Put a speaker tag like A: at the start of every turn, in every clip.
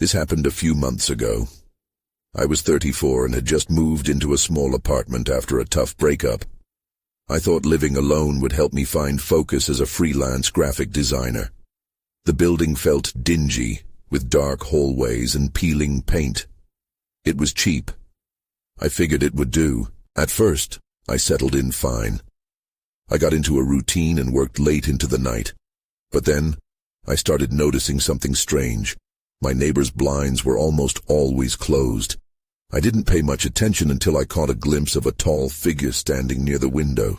A: This happened a few months ago. I was 34 and had just moved into a small apartment after a tough breakup. I thought living alone would help me find focus as a freelance graphic designer. The building felt dingy, with dark hallways and peeling paint. It was cheap. I figured it would do. At first, I settled in fine. I got into a routine and worked late into the night. But then, I started noticing something strange. My neighbor's blinds were almost always closed. I didn't pay much attention until I caught a glimpse of a tall figure standing near the window.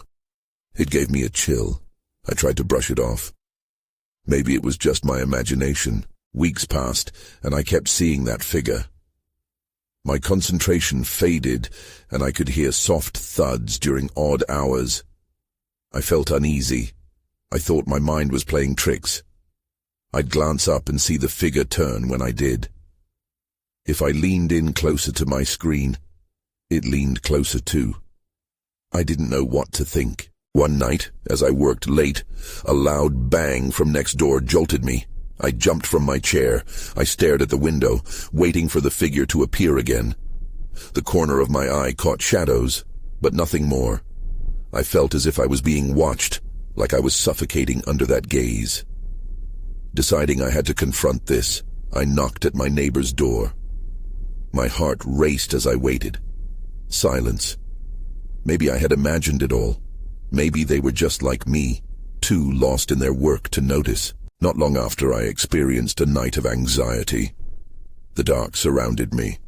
A: It gave me a chill. I tried to brush it off. Maybe it was just my imagination. Weeks passed, and I kept seeing that figure. My concentration faded, and I could hear soft thuds during odd hours. I felt uneasy. I thought my mind was playing tricks. I'd glance up and see the figure turn when I did. If I leaned in closer to my screen, it leaned closer too. I didn't know what to think. One night, as I worked late, a loud bang from next door jolted me. I jumped from my chair. I stared at the window, waiting for the figure to appear again. The corner of my eye caught shadows, but nothing more. I felt as if I was being watched, like I was suffocating under that gaze. Deciding I had to confront this, I knocked at my neighbor's door. My heart raced as I waited. Silence. Maybe I had imagined it all. Maybe they were just like me, too lost in their work to notice. Not long after, I experienced a night of anxiety. The dark surrounded me.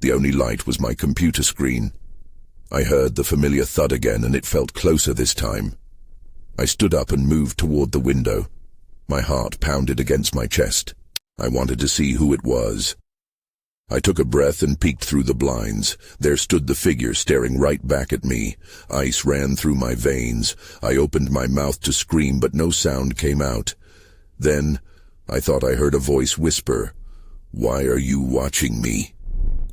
A: The only light was my computer screen. I heard the familiar thud again, and it felt closer this time. I stood up and moved toward the window. My heart pounded against my chest. I wanted to see who it was. I took a breath and peeked through the blinds. There stood the figure staring right back at me. Ice ran through my veins. I opened my mouth to scream, but no sound came out. Then, I thought I heard a voice whisper, "Why are you watching me?"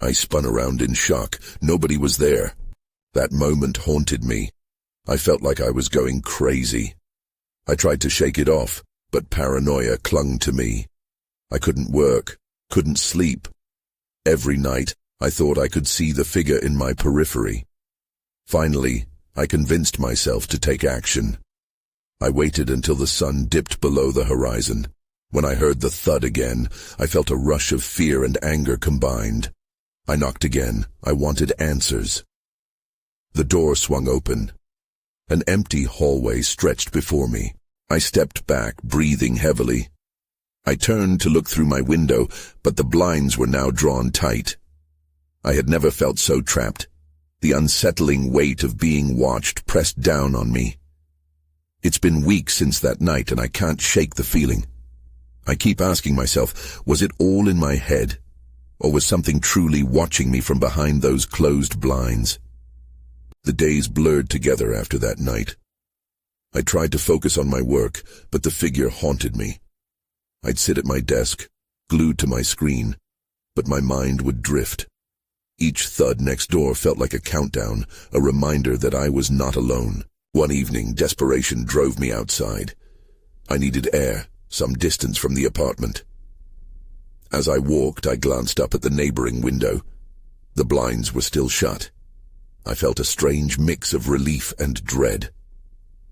A: I spun around in shock. Nobody was there. That moment haunted me. I felt like I was going crazy. I tried to shake it off, but paranoia clung to me. I couldn't work, couldn't sleep. Every night, I thought I could see the figure in my periphery. Finally, I convinced myself to take action. I waited until the sun dipped below the horizon. When I heard the thud again, I felt a rush of fear and anger combined. I knocked again. I wanted answers. The door swung open. An empty hallway stretched before me. I stepped back, breathing heavily. I turned to look through my window, but the blinds were now drawn tight. I had never felt so trapped. The unsettling weight of being watched pressed down on me. It's been weeks since that night, and I can't shake the feeling. I keep asking myself, was it all in my head? Or was something truly watching me from behind those closed blinds? The days blurred together after that night. I tried to focus on my work, but the figure haunted me. I'd sit at my desk, glued to my screen, but my mind would drift. Each thud next door felt like a countdown, a reminder that I was not alone. One evening, desperation drove me outside. I needed air, some distance from the apartment. As I walked, I glanced up at the neighboring window. The blinds were still shut. I felt a strange mix of relief and dread.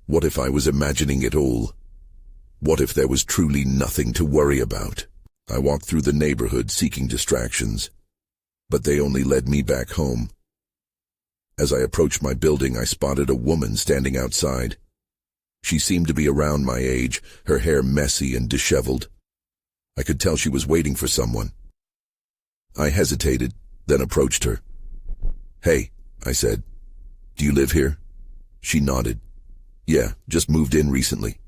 A: What if I was imagining it all? What if there was truly nothing to worry about? I walked through the neighborhood seeking distractions, but they only led me back home. As I approached my building, I spotted a woman standing outside. She seemed to be around my age, her hair messy and disheveled. I could tell she was waiting for someone. I hesitated, then approached her. "Hey," I said, "do you live here?" She nodded. "Yeah, just moved in recently."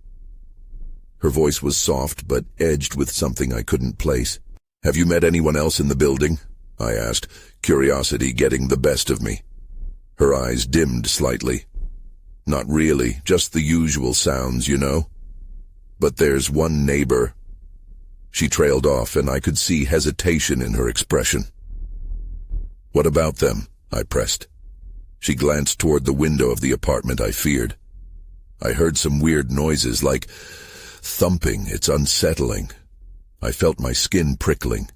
A: Her voice was soft but edged with something I couldn't place. "Have you met anyone else in the building?" I asked, curiosity getting the best of me. Her eyes dimmed slightly. "Not really, just the usual sounds, you know. But there's one neighbor." She trailed off, and I could see hesitation in her expression. "What about them?" I pressed. She glanced toward the window of the apartment I feared. I heard some weird noises, like thumping. It's unsettling. I felt my skin prickling.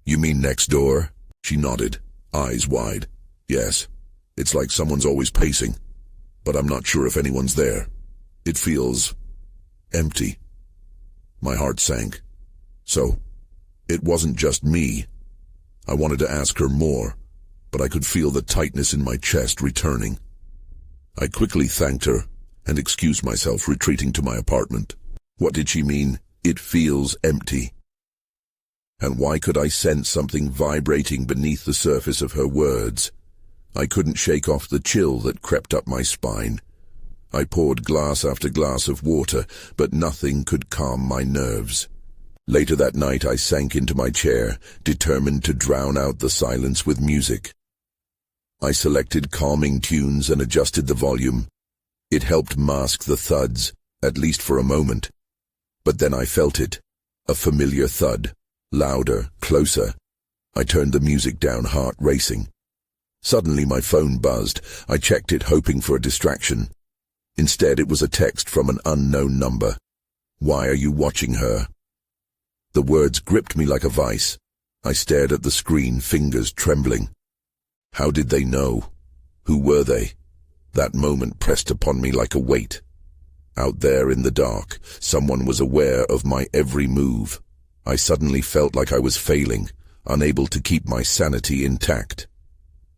A: You mean next door? She nodded, eyes wide. Yes, it's like someone's always pacing, but I'm not sure if anyone's there. It feels empty. My heart sank. So, it wasn't just me. I wanted to ask her more, but I could feel the tightness in my chest returning. I quickly thanked her and excused myself, retreating to my apartment. What did she mean? It feels empty. And why could I sense something vibrating beneath the surface of her words? I couldn't shake off the chill that crept up my spine. I poured glass after glass of water, but nothing could calm my nerves. Later that night I sank into my chair, determined to drown out the silence with music. I selected calming tunes and adjusted the volume. It helped mask the thuds, at least for a moment. But then I felt it, a familiar thud, louder, closer. I turned the music down, heart racing. Suddenly my phone buzzed. I checked it, hoping for a distraction. Instead, it was a text from an unknown number. Why are you watching her? The words gripped me like a vice. I stared at the screen, fingers trembling. How did they know? Who were they? That moment pressed upon me like a weight. Out there in the dark, someone was aware of my every move. I suddenly felt like I was failing, unable to keep my sanity intact.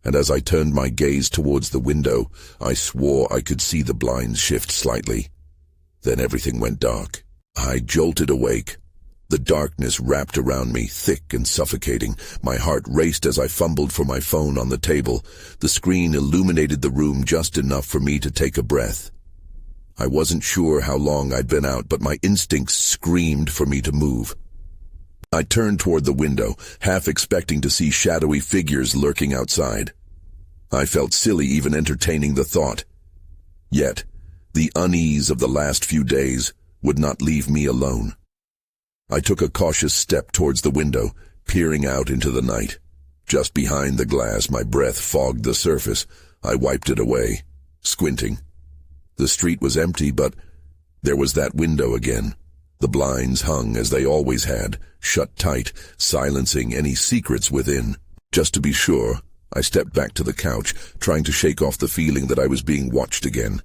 A: And as I turned my gaze towards the window, I swore I could see the blinds shift slightly. Then everything went dark. I jolted awake. The darkness wrapped around me, thick and suffocating. My heart raced as I fumbled for my phone on the table. The screen illuminated the room just enough for me to take a breath. I wasn't sure how long I'd been out, but my instincts screamed for me to move. I turned toward the window, half expecting to see shadowy figures lurking outside. I felt silly even entertaining the thought. Yet, the unease of the last few days would not leave me alone. I took a cautious step towards the window, peering out into the night. Just behind the glass, my breath fogged the surface. I wiped it away, squinting. The street was empty, but there was that window again. The blinds hung as they always had, shut tight, silencing any secrets within. Just to be sure, I stepped back to the couch, trying to shake off the feeling that I was being watched again.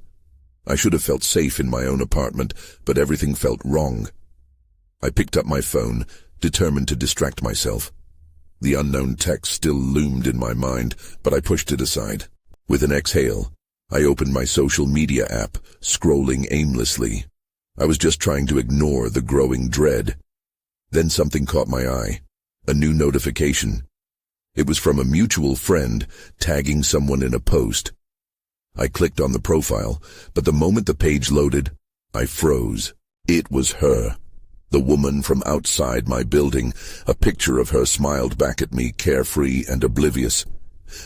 A: I should have felt safe in my own apartment, but everything felt wrong. I picked up my phone, determined to distract myself. The unknown text still loomed in my mind, but I pushed it aside. With an exhale, I opened my social media app, scrolling aimlessly. I was just trying to ignore the growing dread. Then something caught my eye. A new notification. It was from a mutual friend, tagging someone in a post. I clicked on the profile, but the moment the page loaded, I froze. It was her. The woman from outside my building. A picture of her smiled back at me, carefree and oblivious.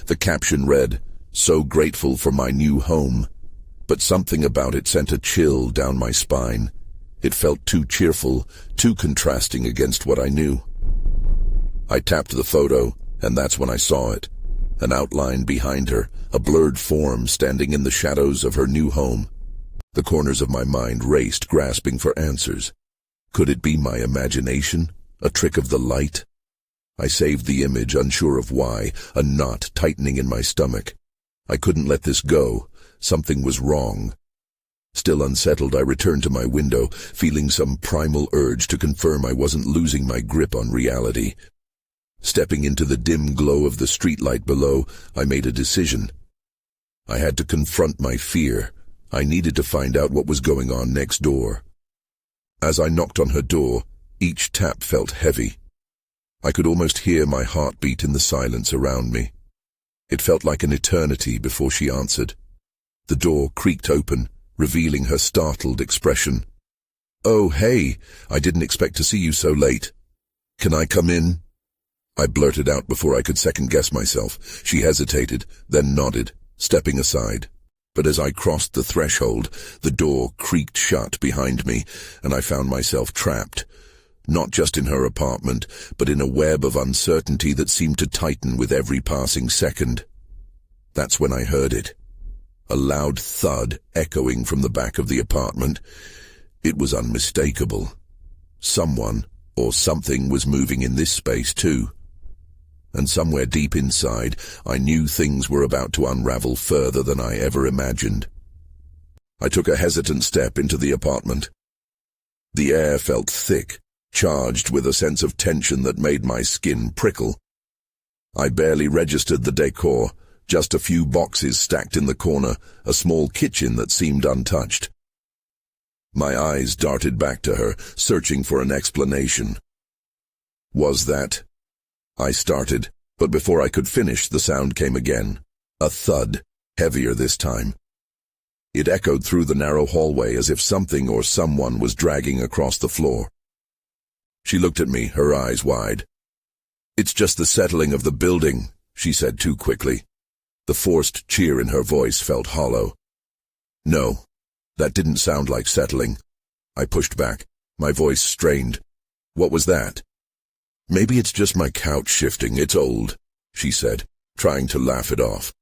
A: The caption read, "So grateful for my new home." But something about it sent a chill down my spine. It felt too cheerful, too contrasting against what I knew. I tapped the photo, and that's when I saw it. An outline behind her, a blurred form standing in the shadows of her new home. The corners of my mind raced, grasping for answers. Could it be my imagination? A trick of the light? I saved the image, unsure of why, a knot tightening in my stomach. I couldn't let this go. Something was wrong. Still unsettled, I returned to my window, feeling some primal urge to confirm I wasn't losing my grip on reality. Stepping into the dim glow of the streetlight below, I made a decision. I had to confront my fear. I needed to find out what was going on next door. As I knocked on her door, each tap felt heavy. I could almost hear my heartbeat in the silence around me. It felt like an eternity before she answered. The door creaked open, revealing her startled expression. "Oh, hey, I didn't expect to see you so late. Can I come in?" I blurted out before I could second-guess myself. She hesitated, then nodded, stepping aside. But as I crossed the threshold, the door creaked shut behind me, and I found myself trapped. Not just in her apartment, but in a web of uncertainty that seemed to tighten with every passing second. That's when I heard it. A loud thud echoing from the back of the apartment. It was unmistakable. Someone, or something, was moving in this space too. and somewhere deep inside, I knew things were about to unravel further than I ever imagined. I took a hesitant step into the apartment. The air felt thick, charged with a sense of tension that made my skin prickle. I barely registered the decor, just a few boxes stacked in the corner, a small kitchen that seemed untouched. My eyes darted back to her, searching for an explanation. Was that... I started, but before I could finish, the sound came again. A thud, heavier this time. It echoed through the narrow hallway as if something or someone was dragging across the floor. She looked at me, her eyes wide. "It's just the settling of the building," she said too quickly. The forced cheer in her voice felt hollow. "No, that didn't sound like settling." I pushed back, my voice strained. "What was that?" "Maybe it's just my couch shifting, it's old," she said, trying to laugh it off.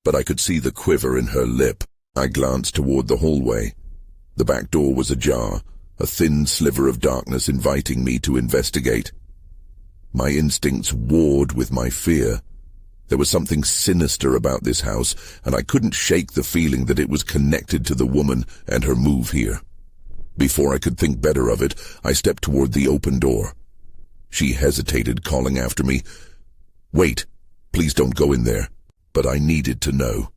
A: But I could see the quiver in her lip. I glanced toward the hallway. The back door was ajar, a thin sliver of darkness inviting me to investigate. My instincts warred with my fear. There was something sinister about this house, and I couldn't shake the feeling that it was connected to the woman and her move here. Before I could think better of it, I stepped toward the open door. She hesitated, calling after me, "Wait, please don't go in there." But I needed to know.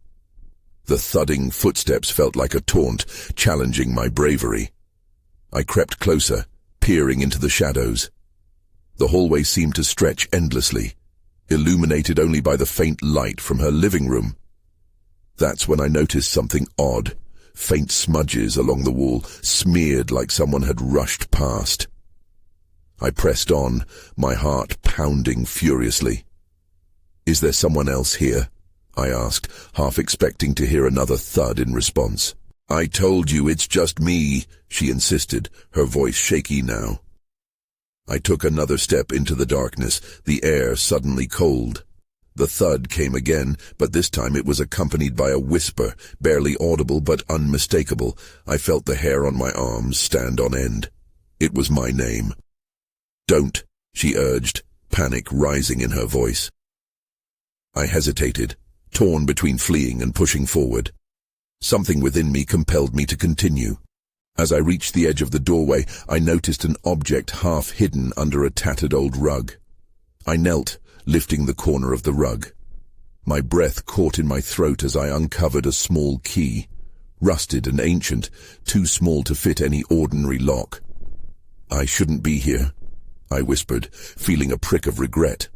A: The thudding footsteps felt like a taunt, challenging my bravery. I crept closer, peering into the shadows. The hallway seemed to stretch endlessly, illuminated only by the faint light from her living room. That's when I noticed something odd, faint smudges along the wall, smeared like someone had rushed past. I pressed on, my heart pounding furiously. "Is there someone else here?" I asked, half expecting to hear another thud in response. "I told you it's just me," she insisted, her voice shaky now. I took another step into the darkness, the air suddenly cold. The thud came again, but this time it was accompanied by a whisper, barely audible but unmistakable. I felt the hair on my arms stand on end. It was my name. "Don't," she urged, panic rising in her voice. I hesitated, torn between fleeing and pushing forward. Something within me compelled me to continue. As I reached the edge of the doorway, I noticed an object half hidden under a tattered old rug. I knelt, lifting the corner of the rug. My breath caught in my throat as I uncovered a small key, rusted and ancient, too small to fit any ordinary lock. "I shouldn't be here," I whispered, feeling a prick of regret.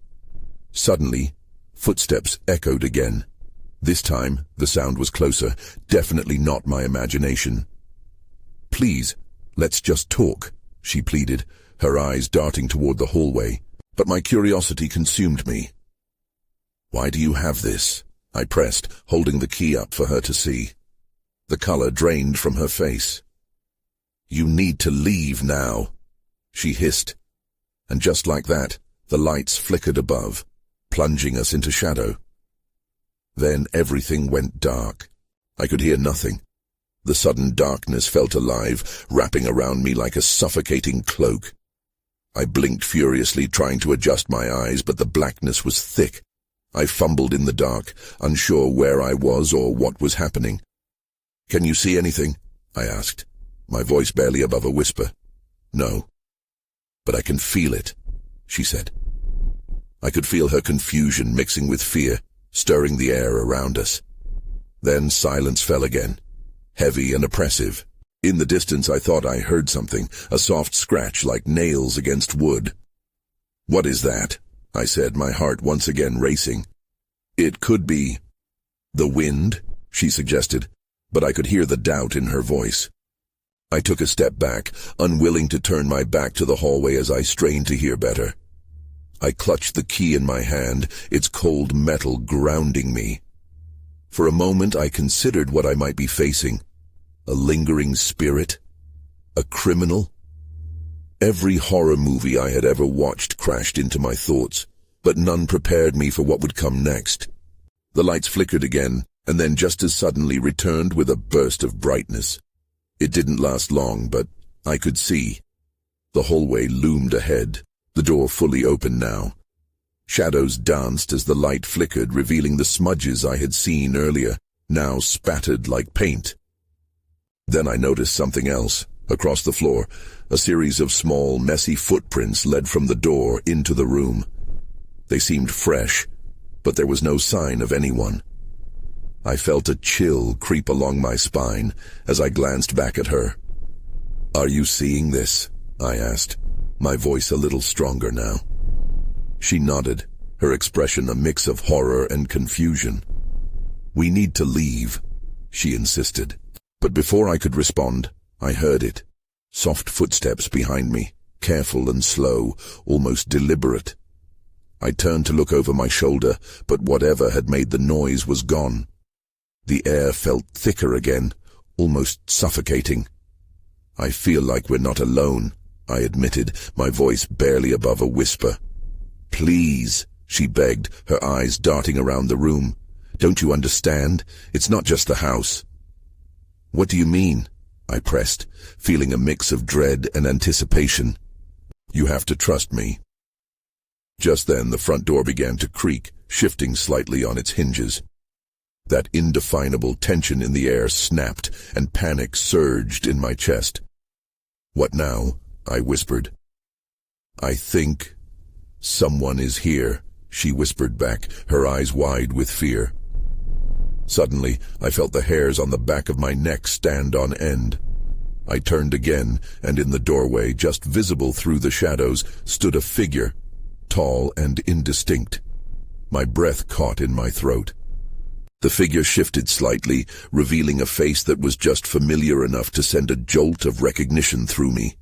A: Suddenly, footsteps echoed again. This time, the sound was closer, definitely not my imagination. "Please, let's just talk," she pleaded, her eyes darting toward the hallway. But my curiosity consumed me. "Why do you have this?" I pressed, holding the key up for her to see. The color drained from her face. "You need to leave now," she hissed. And just like that, the lights flickered above, plunging us into shadow. Then everything went dark. I could hear nothing. The sudden darkness felt alive, wrapping around me like a suffocating cloak. I blinked furiously, trying to adjust my eyes, but the blackness was thick. I fumbled in the dark, unsure where I was or what was happening. "Can you see anything?" I asked, my voice barely above a whisper. "No. But I can feel it," she said. I could feel her confusion mixing with fear, stirring the air around us. Then silence fell again, heavy and oppressive. In the distance I thought I heard something, a soft scratch like nails against wood. "What is that?" I said, my heart once again racing. "It could be the wind," she suggested, but I could hear the doubt in her voice. I took a step back, unwilling to turn my back to the hallway as I strained to hear better. I clutched the key in my hand, its cold metal grounding me. For a moment I considered what I might be facing. A lingering spirit? A criminal? Every horror movie I had ever watched crashed into my thoughts, but none prepared me for what would come next. The lights flickered again, and then just as suddenly returned with a burst of brightness. It didn't last long, but I could see. The hallway loomed ahead, the door fully open now. Shadows danced as the light flickered, revealing the smudges I had seen earlier, now spattered like paint. Then I noticed something else. Across the floor, a series of small, messy footprints led from the door into the room. They seemed fresh, but there was no sign of anyone. I felt a chill creep along my spine as I glanced back at her. "Are you seeing this?" I asked, my voice a little stronger now. She nodded, her expression a mix of horror and confusion. "We need to leave," she insisted. But before I could respond, I heard it. Soft footsteps behind me, careful and slow, almost deliberate. I turned to look over my shoulder, but whatever had made the noise was gone. The air felt thicker again, almost suffocating. "I feel like we're not alone," I admitted, my voice barely above a whisper. "Please," she begged, her eyes darting around the room. "Don't you understand? It's not just the house." "What do you mean?" I pressed, feeling a mix of dread and anticipation. "You have to trust me." Just then the front door began to creak, shifting slightly on its hinges. That indefinable tension in the air snapped, and panic surged in my chest. "What now?" I whispered. "I think someone is here," she whispered back, her eyes wide with fear. Suddenly, I felt the hairs on the back of my neck stand on end. I turned again, and in the doorway, just visible through the shadows, stood a figure, tall and indistinct. My breath caught in my throat. The figure shifted slightly, revealing a face that was just familiar enough to send a jolt of recognition through me.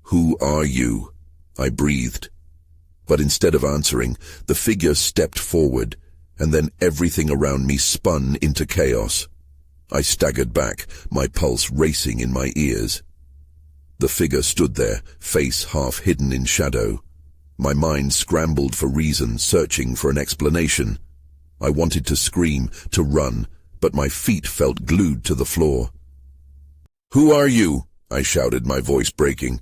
A: "Who are you?" I breathed. But instead of answering, the figure stepped forward, and then everything around me spun into chaos. I staggered back, my pulse racing in my ears. The figure stood there, face half hidden in shadow. My mind scrambled for reason, searching for an explanation. I wanted to scream, to run, but my feet felt glued to the floor. "Who are you?" I shouted, my voice breaking.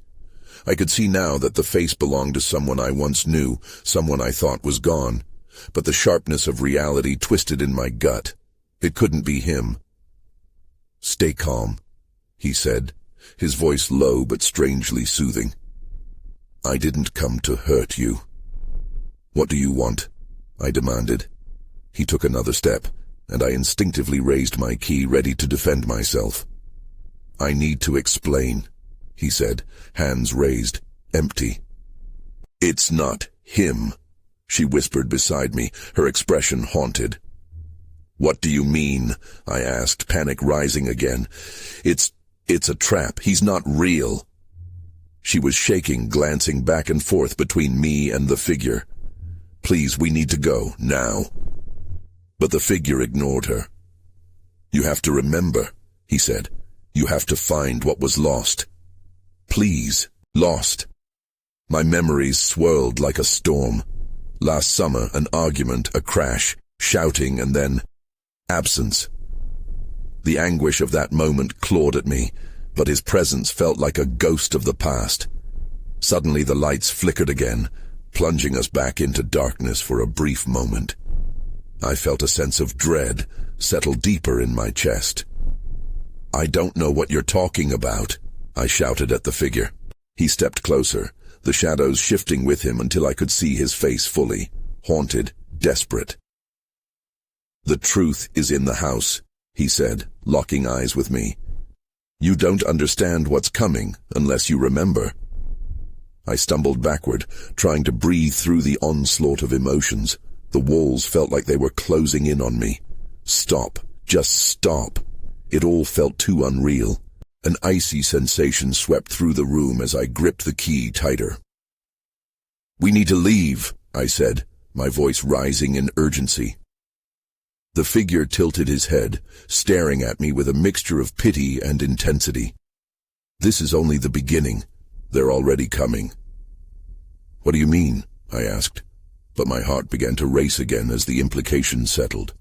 A: I could see now that the face belonged to someone I once knew, someone I thought was gone. But the sharpness of reality twisted in my gut. It couldn't be him. "Stay calm," he said, his voice low but strangely soothing. "I didn't come to hurt you." "What do you want?" I demanded. He took another step, and I instinctively raised my key, ready to defend myself. "I need to explain," he said, hands raised, empty. "It's not him," she whispered beside me, her expression haunted. "What do you mean?" I asked, panic rising again. It's a trap. He's not real." She was shaking, glancing back and forth between me and the figure. "Please, we need to go, now." But the figure ignored her. "You have to remember," he said. "You have to find what was lost." "Please." "Lost." My memories swirled like a storm. Last summer, an argument, a crash, shouting, and then absence. The anguish of that moment clawed at me, but his presence felt like a ghost of the past. Suddenly the lights flickered again, plunging us back into darkness for a brief moment. I felt a sense of dread settle deeper in my chest. "I don't know what you're talking about," I shouted at the figure. He stepped closer, the shadows shifting with him until I could see his face fully, haunted, desperate. "The truth is in the house," he said, locking eyes with me. "You don't understand what's coming unless you remember." I stumbled backward, trying to breathe through the onslaught of emotions. The walls felt like they were closing in on me. Stop. Just stop. It all felt too unreal. An icy sensation swept through the room as I gripped the key tighter. "We need to leave," I said, my voice rising in urgency. The figure tilted his head, staring at me with a mixture of pity and intensity. "This is only the beginning. They're already coming." "What do you mean?" I asked, but my heart began to race again as the implication settled.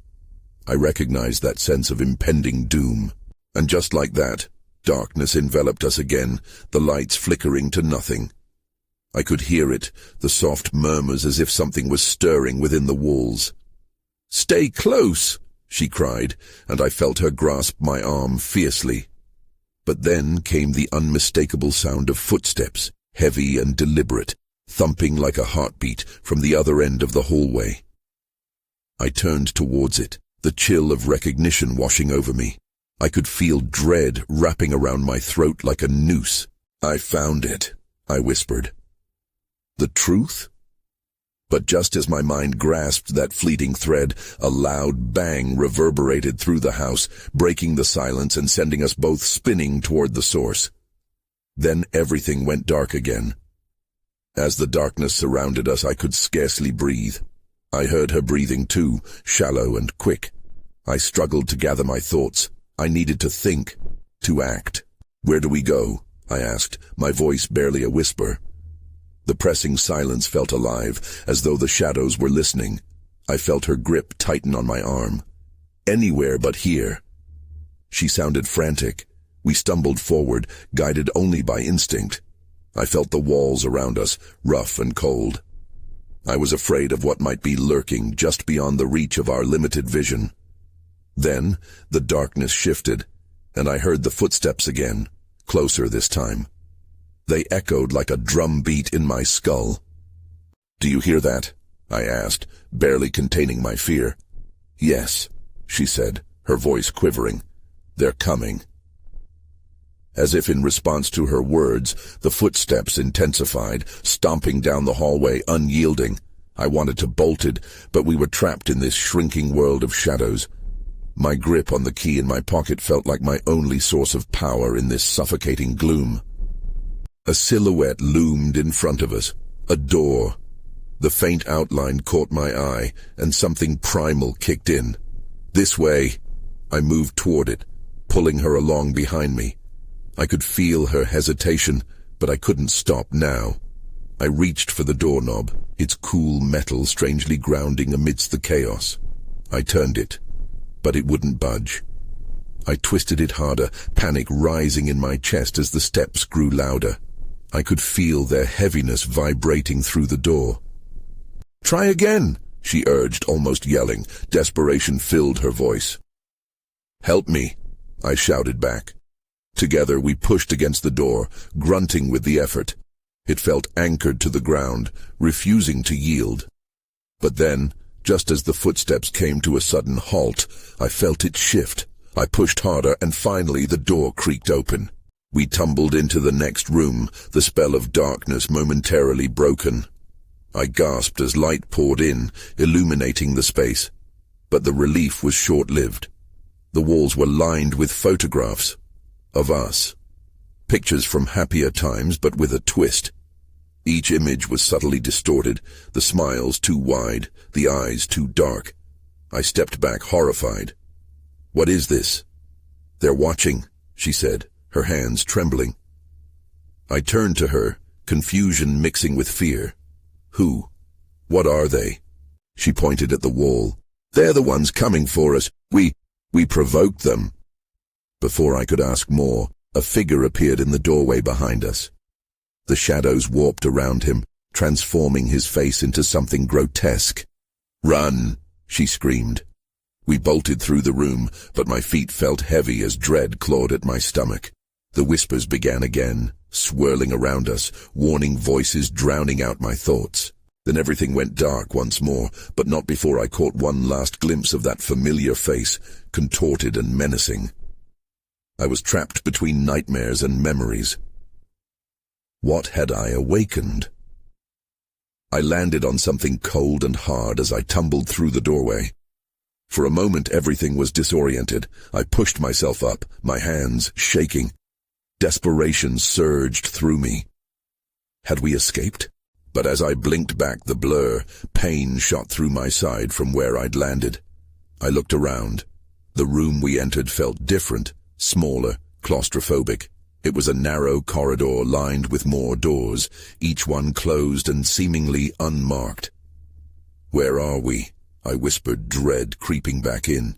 A: I recognized that sense of impending doom, and just like that, darkness enveloped us again, the lights flickering to nothing. I could hear it, the soft murmurs as if something was stirring within the walls. "Stay close," she cried, and I felt her grasp my arm fiercely. But then came the unmistakable sound of footsteps, heavy and deliberate, thumping like a heartbeat from the other end of the hallway. I turned towards it, the chill of recognition washing over me. I could feel dread wrapping around my throat like a noose. "I found it," I whispered. The truth? But just as my mind grasped that fleeting thread, a loud bang reverberated through the house, breaking the silence and sending us both spinning toward the source. Then everything went dark again. As the darkness surrounded us, I could scarcely breathe. I heard her breathing too, shallow and quick. I struggled to gather my thoughts. I needed to think, to act. "Where do we go?" I asked, my voice barely a whisper. The pressing silence felt alive, as though the shadows were listening. I felt her grip tighten on my arm. "Anywhere but here." She sounded frantic. We stumbled forward, guided only by instinct. I felt the walls around us, rough and cold. I was afraid of what might be lurking just beyond the reach of our limited vision. Then, the darkness shifted, and I heard the footsteps again, closer this time. They echoed like a drum beat in my skull. "Do you hear that?" I asked, barely containing my fear. "Yes," she said, her voice quivering. "They're coming." As if in response to her words, the footsteps intensified, stomping down the hallway, unyielding. I wanted to bolt it, but we were trapped in this shrinking world of shadows. My grip on the key in my pocket felt like my only source of power in this suffocating gloom. A silhouette loomed in front of us, a door. The faint outline caught my eye, and something primal kicked in. "This way." I moved toward it, pulling her along behind me. I could feel her hesitation, but I couldn't stop now. I reached for the doorknob, its cool metal strangely grounding amidst the chaos. I turned it, but it wouldn't budge. I twisted it harder, panic rising in my chest as the steps grew louder. I could feel their heaviness vibrating through the door. "Try again," she urged, almost yelling. Desperation filled her voice. "Help me," I shouted back. Together we pushed against the door, grunting with the effort. It felt anchored to the ground, refusing to yield. But then, just as the footsteps came to a sudden halt, I felt it shift. I pushed harder, and finally the door creaked open. We tumbled into the next room, the spell of darkness momentarily broken. I gasped as light poured in, illuminating the space. But the relief was short-lived. The walls were lined with photographs of us. Pictures from happier times, but with a twist. Each image was subtly distorted, the smiles too wide, the eyes too dark. I stepped back, horrified. "What is this?" "They're watching," she said, her hands trembling. I turned to her, confusion mixing with fear. "Who? What are they?" She pointed at the wall. "They're the ones coming for us. We provoked them." Before I could ask more, a figure appeared in the doorway behind us. The shadows warped around him, transforming his face into something grotesque. "Run!" she screamed. We bolted through the room, but my feet felt heavy as dread clawed at my stomach. The whispers began again, swirling around us, warning voices drowning out my thoughts. Then everything went dark once more, but not before I caught one last glimpse of that familiar face, contorted and menacing. I was trapped between nightmares and memories. What had I awakened? I landed on something cold and hard as I tumbled through the doorway. For a moment everything was disoriented. I pushed myself up, my hands shaking. Desperation surged through me. Had we escaped? But as I blinked back the blur, pain shot through my side from where I'd landed. I looked around. The room we entered felt different, smaller, claustrophobic. It was a narrow corridor lined with more doors, each one closed and seemingly unmarked. "Where are we?" I whispered, dread creeping back in.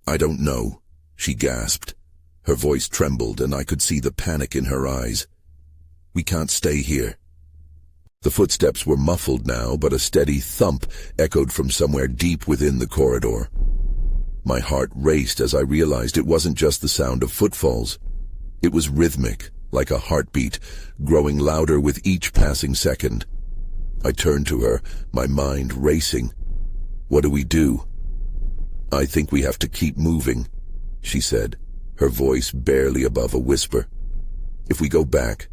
A: "I don't know," she gasped. Her voice trembled and I could see the panic in her eyes. "We can't stay here." The footsteps were muffled now, but a steady thump echoed from somewhere deep within the corridor. My heart raced as I realized it wasn't just the sound of footfalls. It was rhythmic, like a heartbeat, growing louder with each passing second. I turned to her, my mind racing. "What do we do?" "I think we have to keep moving," she said, her voice barely above a whisper. "If we go back,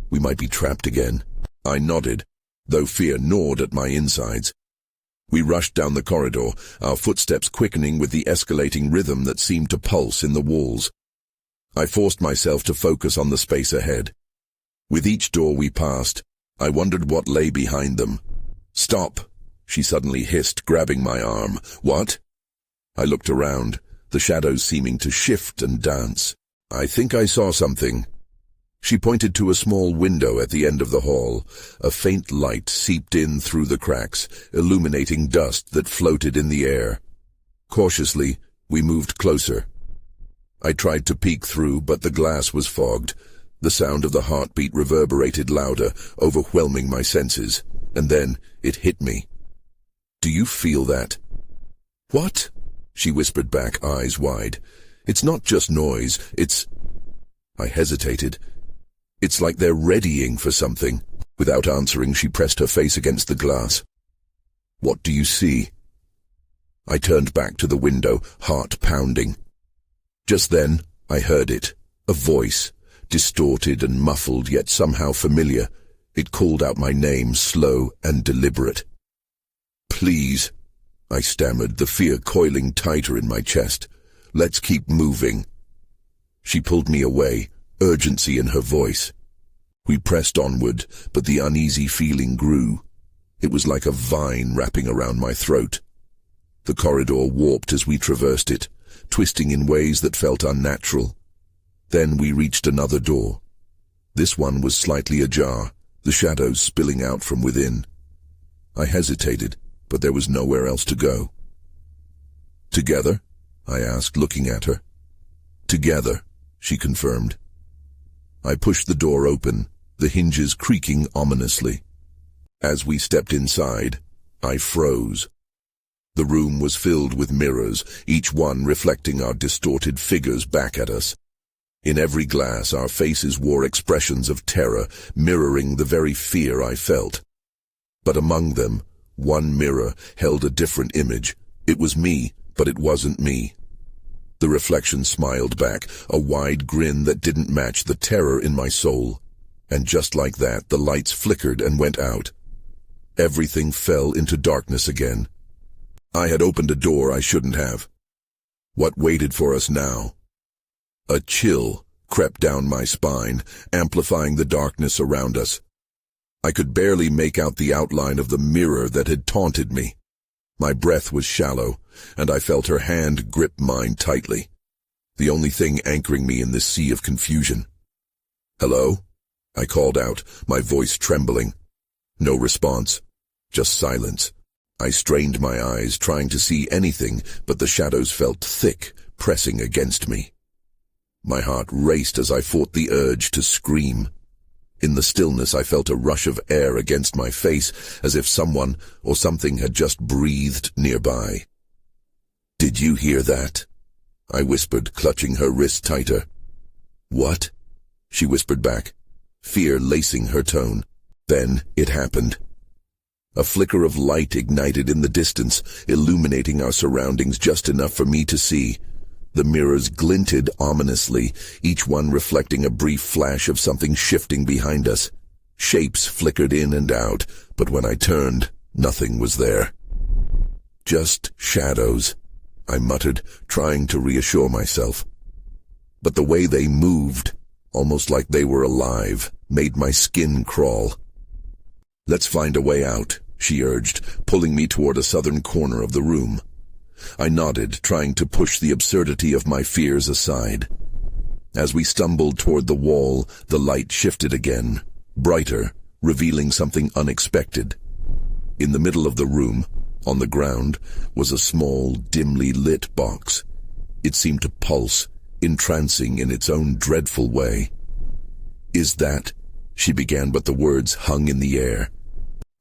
A: we might be trapped again." I nodded, though fear gnawed at my insides. We rushed down the corridor, our footsteps quickening with the escalating rhythm that seemed to pulse in the walls. I forced myself to focus on the space ahead. With each door we passed, I wondered what lay behind them. "Stop," she suddenly hissed, grabbing my arm. "What?" I looked around, the shadows seeming to shift and dance. "I think I saw something." She pointed to a small window at the end of the hall. A faint light seeped in through the cracks, illuminating dust that floated in the air. Cautiously, we moved closer. I tried to peek through, but the glass was fogged. The sound of the heartbeat reverberated louder, overwhelming my senses. And then it hit me. "Do you feel that?" "What?" she whispered back, eyes wide. "It's not just noise, it's—" I hesitated. "It's like they're readying for something." Without answering, she pressed her face against the glass. "What do you see?" I turned back to the window, heart pounding. Just then, I heard it, a voice, distorted and muffled yet somehow familiar. It called out my name, slow and deliberate. "Please," I stammered, the fear coiling tighter in my chest. "Let's keep moving." She pulled me away, urgency in her voice. We pressed onward, but the uneasy feeling grew. It was like a vine wrapping around my throat. The corridor warped as we traversed it, twisting in ways that felt unnatural. Then we reached another door. This one was slightly ajar, the shadows spilling out from within. I hesitated, but there was nowhere else to go. "Together?" I asked, looking at her. "Together," she confirmed. I pushed the door open, the hinges creaking ominously. As we stepped inside, I froze. The room was filled with mirrors, each one reflecting our distorted figures back at us. In every glass, our faces wore expressions of terror, mirroring the very fear I felt. But among them, one mirror held a different image. It was me, but it wasn't me. The reflection smiled back, a wide grin that didn't match the terror in my soul. And just like that, the lights flickered and went out. Everything fell into darkness again. I had opened a door I shouldn't have. What waited for us now? A chill crept down my spine, amplifying the darkness around us. I could barely make out the outline of the mirror that had taunted me. My breath was shallow, and I felt her hand grip mine tightly, the only thing anchoring me in this sea of confusion. "Hello?" I called out, my voice trembling. No response, just silence. I strained my eyes, trying to see anything, but the shadows felt thick, pressing against me. My heart raced as I fought the urge to scream. In the stillness, I felt a rush of air against my face, as if someone or something had just breathed nearby. "Did you hear that?" I whispered, clutching her wrist tighter. "What?" she whispered back, fear lacing her tone. Then it happened. A flicker of light ignited in the distance, illuminating our surroundings just enough for me to see. The mirrors glinted ominously, each one reflecting a brief flash of something shifting behind us. Shapes flickered in and out, but when I turned, nothing was there. "Just shadows," I muttered, trying to reassure myself. But the way they moved, almost like they were alive, made my skin crawl. "Let's find a way out," she urged, pulling me toward a southern corner of the room. I nodded, trying to push the absurdity of my fears aside. As we stumbled toward the wall, the light shifted again, brighter, revealing something unexpected. In the middle of the room, on the ground, was a small, dimly lit box. It seemed to pulse, entrancing in its own dreadful way. "Is that—" she began, but the words hung in the air.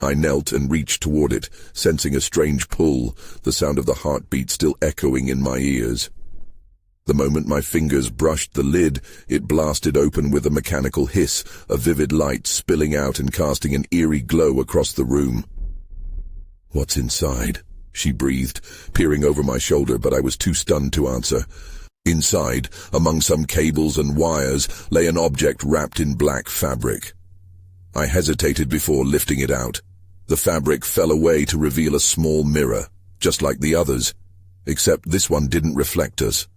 A: I knelt and reached toward it, sensing a strange pull, the sound of the heartbeat still echoing in my ears. The moment my fingers brushed the lid, it blasted open with a mechanical hiss, a vivid light spilling out and casting an eerie glow across the room. "What's inside?" she breathed, peering over my shoulder, but I was too stunned to answer. Inside, among some cables and wires, lay an object wrapped in black fabric. I hesitated before lifting it out. The fabric fell away to reveal a small mirror, just like the others, except this one didn't reflect us.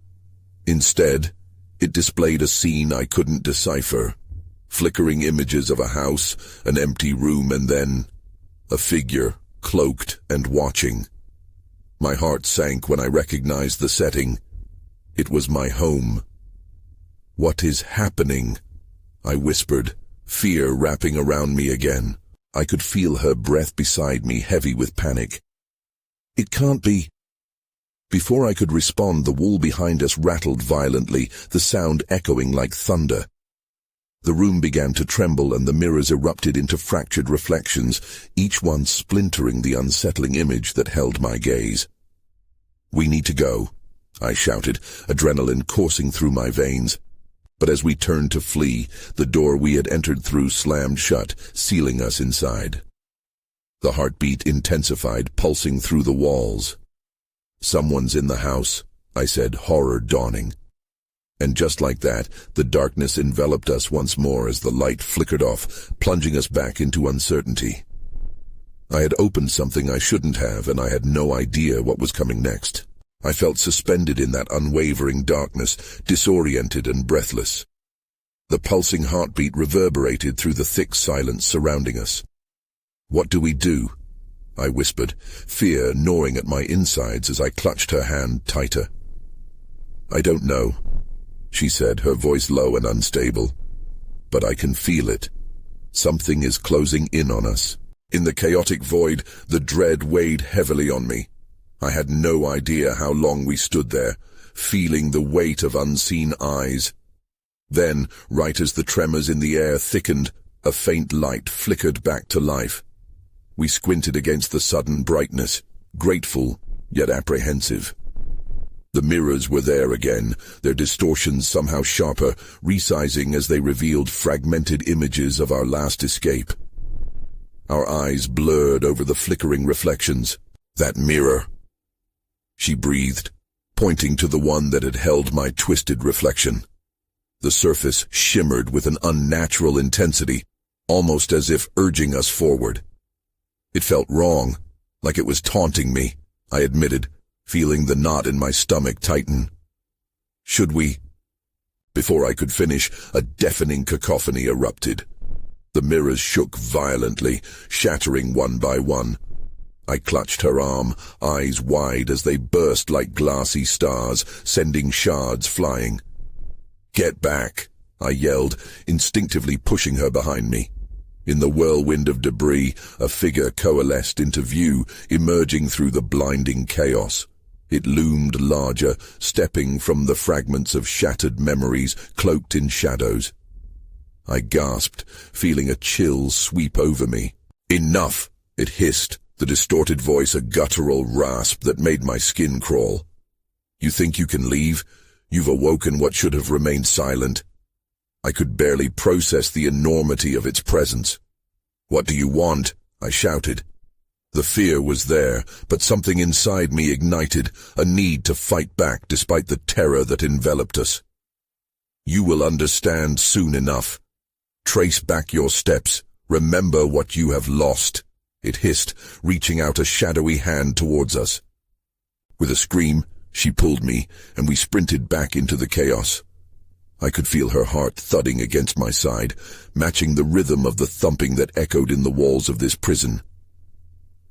A: Instead, it displayed a scene I couldn't decipher. Flickering images of a house, an empty room, and then a figure, cloaked and watching. My heart sank when I recognized the setting. It was my home. "What is happening?" I whispered, fear wrapping around me again. I could feel her breath beside me, heavy with panic. "It can't be." Before I could respond, the wall behind us rattled violently, the sound echoing like thunder. The room began to tremble and the mirrors erupted into fractured reflections, each one splintering the unsettling image that held my gaze. "We need to go," I shouted, adrenaline coursing through my veins. But as we turned to flee, the door we had entered through slammed shut, sealing us inside. The heartbeat intensified, pulsing through the walls. "Someone's in the house," I said, horror dawning. And just like that, the darkness enveloped us once more as the light flickered off, plunging us back into uncertainty. I had opened something I shouldn't have, and I had no idea what was coming next. I felt suspended in that unwavering darkness, disoriented and breathless. The pulsing heartbeat reverberated through the thick silence surrounding us. "What do we do?" I whispered, fear gnawing at my insides as I clutched her hand tighter. "I don't know," she said, her voice low and unstable. "But I can feel it. Something is closing in on us." In the chaotic void, the dread weighed heavily on me. I had no idea how long we stood there, feeling the weight of unseen eyes. Then, right as the tremors in the air thickened, a faint light flickered back to life. We squinted against the sudden brightness, grateful yet apprehensive. The mirrors were there again, their distortions somehow sharper, resizing as they revealed fragmented images of our last escape. Our eyes blurred over the flickering reflections. "That mirror," she breathed, pointing to the one that had held my twisted reflection. The surface shimmered with an unnatural intensity, almost as if urging us forward. It felt wrong, like it was taunting me, I admitted, feeling the knot in my stomach tighten. "Should we?" Before I could finish, a deafening cacophony erupted. The mirrors shook violently, shattering one by one. I clutched her arm, eyes wide as they burst like glassy stars, sending shards flying. "Get back," I yelled, instinctively pushing her behind me. In the whirlwind of debris, a figure coalesced into view, emerging through the blinding chaos. It loomed larger, stepping from the fragments of shattered memories, cloaked in shadows. I gasped, feeling a chill sweep over me. "Enough!" it hissed, the distorted voice a guttural rasp that made my skin crawl. "You think you can leave? You've awoken what should have remained silent." I could barely process the enormity of its presence. "What do you want?" I shouted. The fear was there, but something inside me ignited, a need to fight back despite the terror that enveloped us. "You will understand soon enough. Trace back your steps. Remember what you have lost," it hissed, reaching out a shadowy hand towards us. With a scream, she pulled me, and we sprinted back into the chaos. I could feel her heart thudding against my side, matching the rhythm of the thumping that echoed in the walls of this prison.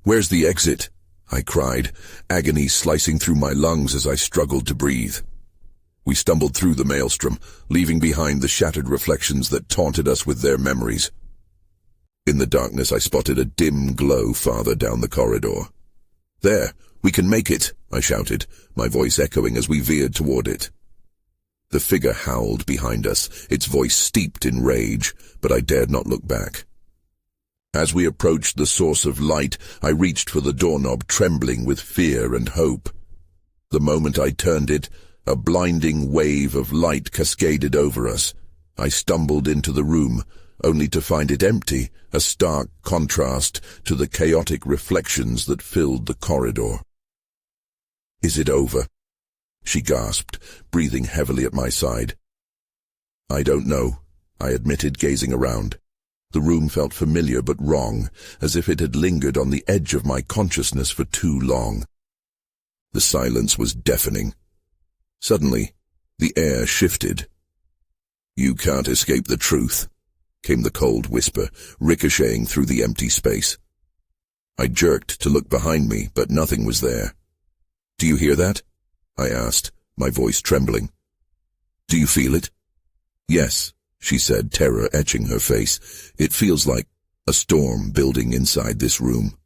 A: "Where's the exit?" I cried, agony slicing through my lungs as I struggled to breathe. We stumbled through the maelstrom, leaving behind the shattered reflections that taunted us with their memories. In the darkness, I spotted a dim glow farther down the corridor. "There, we can make it," I shouted, my voice echoing as we veered toward it. The figure howled behind us, its voice steeped in rage, but I dared not look back. As we approached the source of light, I reached for the doorknob, trembling with fear and hope. The moment I turned it, a blinding wave of light cascaded over us. I stumbled into the room, only to find it empty, a stark contrast to the chaotic reflections that filled the corridor. "Is it over?" she gasped, breathing heavily at my side. "I don't know," I admitted, gazing around. The room felt familiar but wrong, as if it had lingered on the edge of my consciousness for too long. The silence was deafening. Suddenly, the air shifted. "You can't escape the truth," came the cold whisper, ricocheting through the empty space. I jerked to look behind me, but nothing was there. "Do you hear that?" I asked, my voice trembling. "Do you feel it?" "Yes," she said, terror etching her face. "It feels like a storm building inside this room."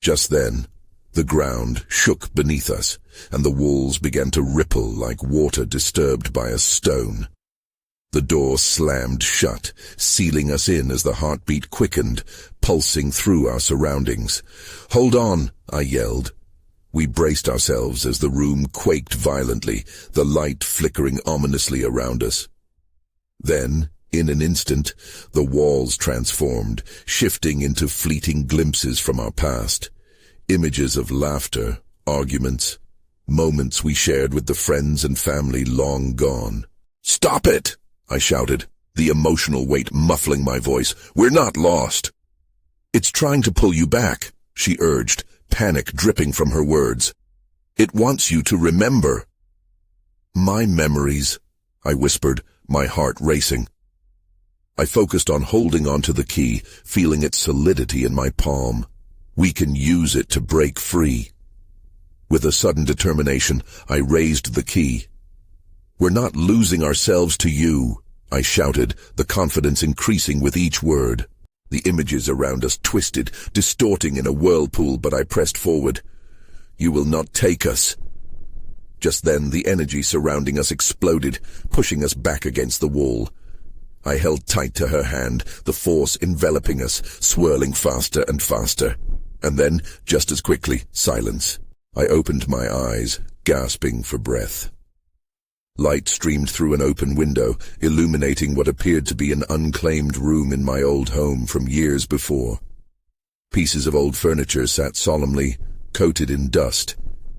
A: Just then, the ground shook beneath us, and the walls began to ripple like water disturbed by a stone. The door slammed shut, sealing us in as the heartbeat quickened, pulsing through our surroundings. "Hold on," I yelled. We braced ourselves as the room quaked violently, the light flickering ominously around us. Then, in an instant, the walls transformed, shifting into fleeting glimpses from our past. Images of laughter, arguments, moments we shared with the friends and family long gone. "Stop it!" I shouted, the emotional weight muffling my voice. "We're not lost." "It's trying to pull you back," she urged, panic dripping from her words. "It wants you to remember." "My memories," I whispered, my heart racing. I focused on holding onto the key, feeling its solidity in my palm. We can use it to break free. With a sudden determination, I raised the key. "We're not losing ourselves to you," I shouted, the confidence increasing with each word. The images around us twisted, distorting in a whirlpool, but I pressed forward. "You will not take us." Just then, the energy surrounding us exploded, pushing us back against the wall. I held tight to her hand, the force enveloping us, swirling faster and faster. And then, just as quickly, silence. I opened my eyes, gasping for breath. Light streamed through an open window, illuminating what appeared to be an unclaimed room in my old home from years before. Pieces of old furniture sat solemnly, coated in dust,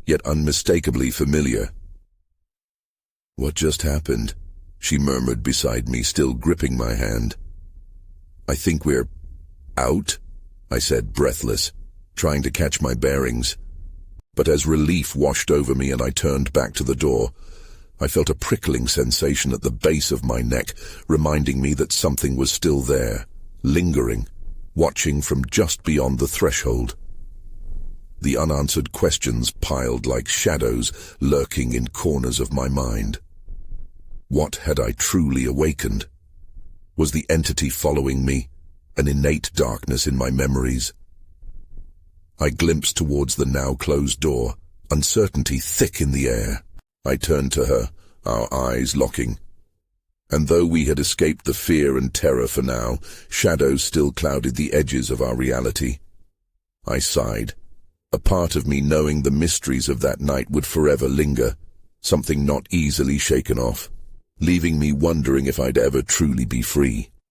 A: yet unmistakably familiar. "What just happened?" she murmured beside me, still gripping my hand. "I think we're out," I said, breathless, trying to catch my bearings. But as relief washed over me and I turned back to the door, I felt a prickling sensation at the base of my neck, reminding me that something was still there, lingering, watching from just beyond the threshold. The unanswered questions piled like shadows, lurking in corners of my mind. What had I truly awakened? Was the entity following me, an innate darkness in my memories? I glimpsed towards the now closed door, uncertainty thick in the air. I turned to her, our eyes locking. And though we had escaped the fear and terror for now, shadows still clouded the edges of our reality. I sighed, a part of me knowing the mysteries of that night would forever linger, something not easily shaken off, leaving me wondering if I'd ever truly be free.